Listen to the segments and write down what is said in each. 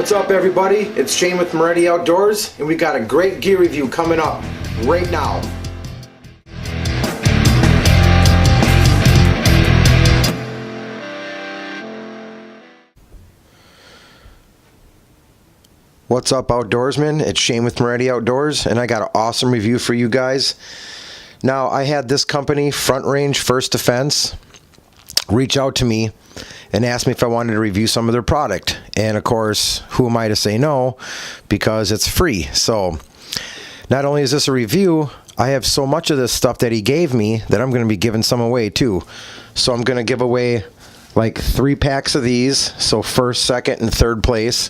What's up, everybody? It's Shane with Moretti Outdoors, and we got a great gear review coming up right now. What's up, outdoorsmen? It's Shane with Moretti Outdoors, and I got an awesome review for you guys. Now, I had this company, Front Range First Defense, reach out to me and asked me if I wanted to review some of their product. And of course, who am I to say no? Because it's free. So not only is this a review, I have so much of this stuff that he gave me that I'm going to be giving some away too. So I'm going to give away like 3 packs of these. So first, second, and third place.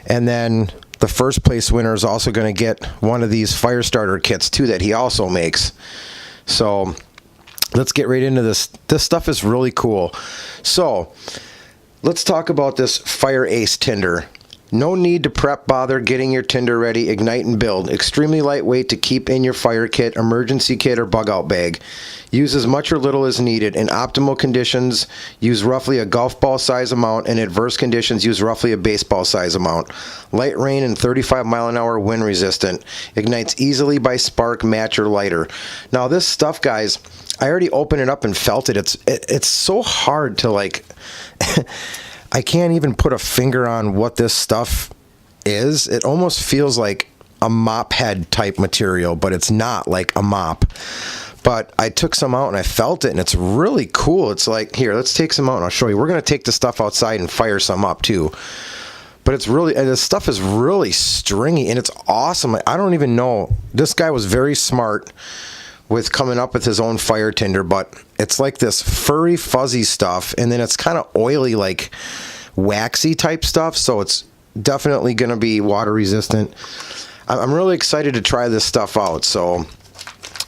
And then the first place winner is also going to get one of these fire starter kits too that he also makes. So let's get right into this. This stuff is really cool. So let's talk about this Fire Ace Tinder. No need to prep, bother getting your tinder ready, ignite, and build. Extremely lightweight to keep in your fire kit, emergency kit, or bug out bag. Use as much or little as needed. In optimal conditions, use roughly a golf ball size amount. In adverse conditions, use roughly a baseball size amount. Light rain and 35-mile-an-hour wind resistant. Ignites easily by spark, match, or lighter. Now this stuff, guys, I already opened it up and felt it. It's so hard to like... I can't even put a finger on what this stuff is. It almost feels like a mop head type material, but it's not like a mop. But I took some out and I felt it, and it's really cool. It's like, here, let's take some out and I'll show you. We're going to take the stuff outside and fire some up too. But it's really, this stuff is really stringy and it's awesome. I don't even know. This guy was very smart with coming up with his own fire tinder, but it's like this furry, fuzzy stuff, and then it's kind of oily, like waxy type stuff, so it's definitely going to be water resistant. I'm really excited to try this stuff out. So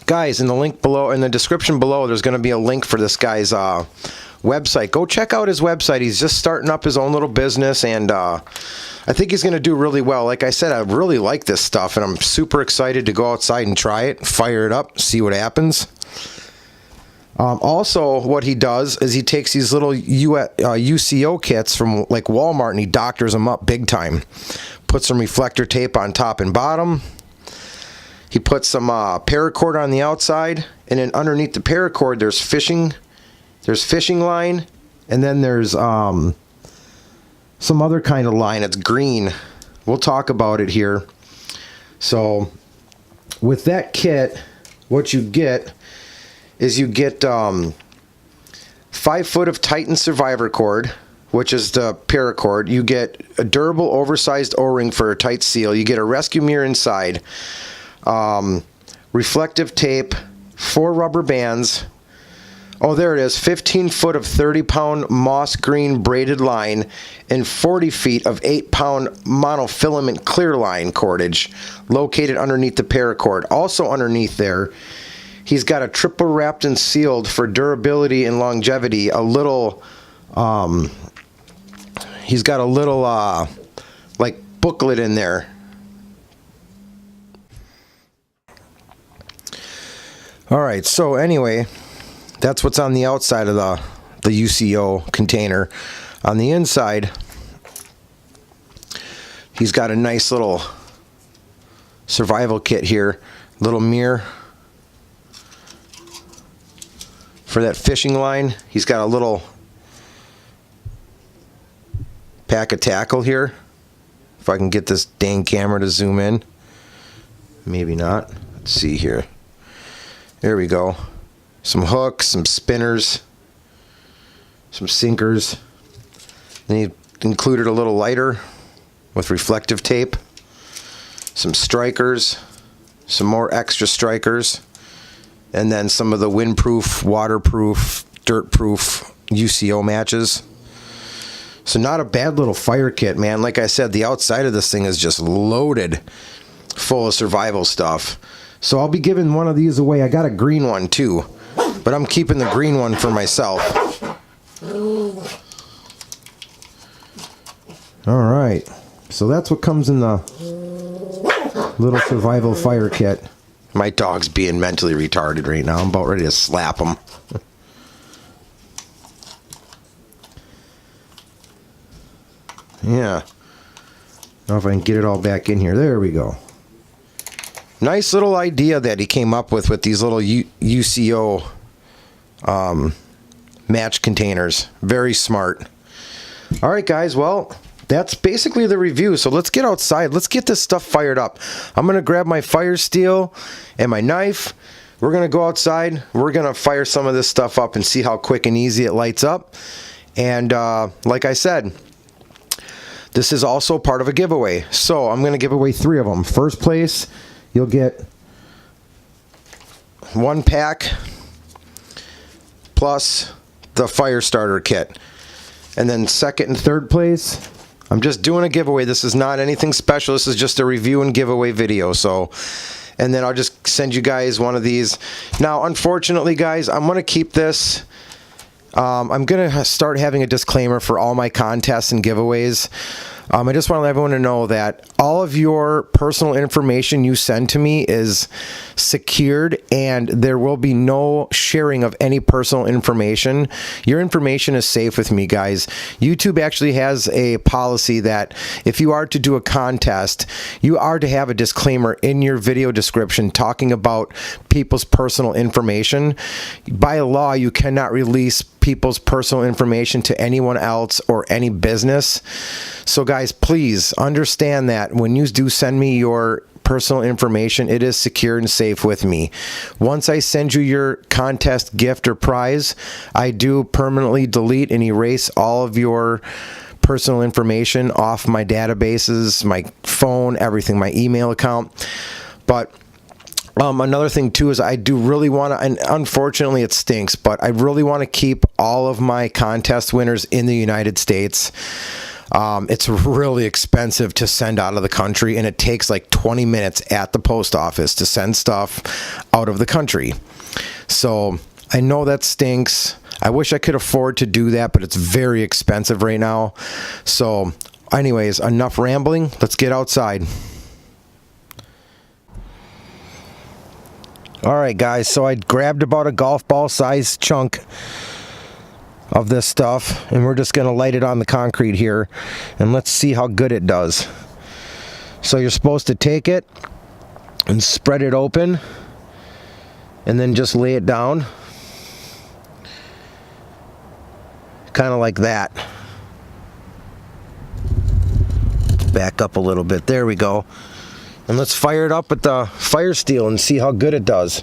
guys, in the link below, in the description below, there's going to be a link for this guy's website. Go check out his website. He's just starting up his own little business, and I think he's going to do really well. Like I said, I really like this stuff, and I'm super excited to go outside and try it, fire it up, see what happens. Also, what he does is he takes these little UCO kits from like Walmart, and he doctors them up big time. Puts some reflector tape on top and bottom. He puts some paracord on the outside, and then underneath the paracord there's fishing line, and then there's some other kind of line. It's green. We'll talk about it here. So with that kit, what you get is you get 5 foot of Titan Survivor cord, which is the paracord. You get a durable oversized O-ring for a tight seal. You get a rescue mirror inside, reflective tape, 4 rubber bands. Oh, there it is. 15 foot of 30-pound moss green braided line and 40 feet of 8-pound monofilament clear line cordage located underneath the paracord. Also underneath there, he's got a triple wrapped and sealed for durability and longevity. He's got a little like booklet in there. All right. So anyway, that's what's on the outside of the UCO container. On the inside, he's got a nice little survival kit here. Little mirror for that fishing line. He's got a little pack of tackle here. If I can get this dang camera to zoom in. Maybe not. Let's see here. There we go. Some hooks, some spinners, some sinkers. Then he included a little lighter with reflective tape, some strikers, some more extra strikers, and then some of the windproof, waterproof, dirtproof UCO matches. So not a bad little fire kit, man. Like I said, the outside of this thing is just loaded full of survival stuff. So I'll be giving one of these away. I got a green one too, but I'm keeping the green one for myself. All right. So that's what comes in the little survival fire kit. My dog's being mentally retarded right now. I'm about ready to slap him. Yeah. know if I can get it all back in here. There we go. Nice little idea that he came up with these little UCO match containers. Very smart. All right, guys. Well, that's basically the review. So let's get outside. Let's get this stuff fired up. I'm going to grab my fire steel and my knife. We're going to go outside. We're going to fire some of this stuff up and see how quick and easy it lights up. And like I said, this is also part of a giveaway. So I'm going to give away 3 of them. First place, you'll get 1 pack plus the fire starter kit. And then second and third place, I'm just doing a giveaway. This is not anything special. This is just a review and giveaway video. So, and then I'll just send you guys one of these. Now, unfortunately, guys, I'm going to keep this. I'm going to start having a disclaimer for all my contests and giveaways. I just want everyone to know that all of your personal information you send to me is secured, and there will be no sharing of any personal information. Your information is safe with me, guys. YouTube actually has a policy that if you are to do a contest, you are to have a disclaimer in your video description talking about people's personal information. By law, you cannot release people's personal information to anyone else or any business. So guys, please understand that when you do send me your personal information, it is secure and safe with me. Once I send you your contest gift or prize, I do permanently delete and erase all of your personal information off my databases, my phone, everything, my email account. But another thing too is I do really want to, and unfortunately it stinks, but I really want to keep all of my contest winners in the United States. It's really expensive to send out of the country, and it takes like 20 minutes at the post office to send stuff out of the country. So I know that stinks. I wish I could afford to do that, but it's very expensive right now. So anyways, enough rambling. Let's get outside. Alright guys, so I grabbed about a golf ball size chunk of this stuff, and we're just going to light it on the concrete here, and let's see how good it does. So you're supposed to take it and spread it open, and then just lay it down. Kind of like that. Let's back up a little bit. There we go. And let's fire it up with the fire steel and see how good it does.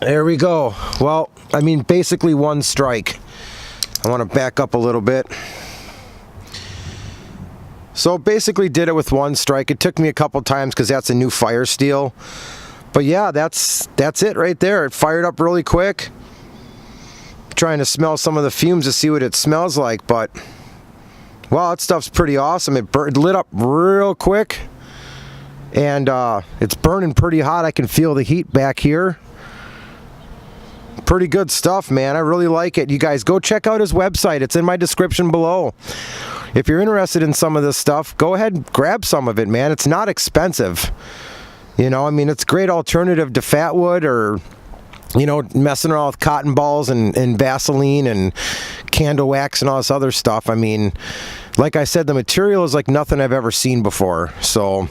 There we go. Well, I mean, basically one strike. I want to back up a little bit. So basically did it with one strike. It took me a couple times because that's a new fire steel. But yeah, that's it right there. It fired up really quick. Trying to smell some of the fumes to see what it smells like, but wow, that stuff's pretty awesome. It lit up real quick, and it's burning pretty hot. I can feel the heat back here. Pretty good stuff, man. I really like it. You guys go check out his website. It's in my description below. If you're interested in some of this stuff, go ahead and grab some of it, man. It's not expensive. You know, I mean, it's a great alternative to fat wood, or you know, messing around with cotton balls and Vaseline and candle wax and all this other stuff. I mean, like I said, the material is like nothing I've ever seen before. So,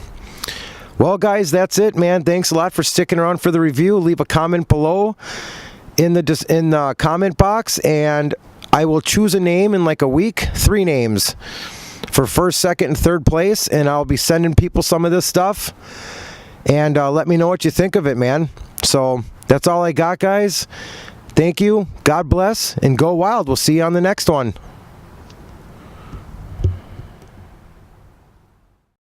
well, guys, that's it, man. Thanks a lot for sticking around for the review. Leave a comment below in the comment box, and I will choose a name in like a week. 3 names for first, second, and third place, and I'll be sending people some of this stuff. And let me know what you think of it, man. So that's all I got, guys. Thank you. God bless, and go wild. We'll see you on the next one.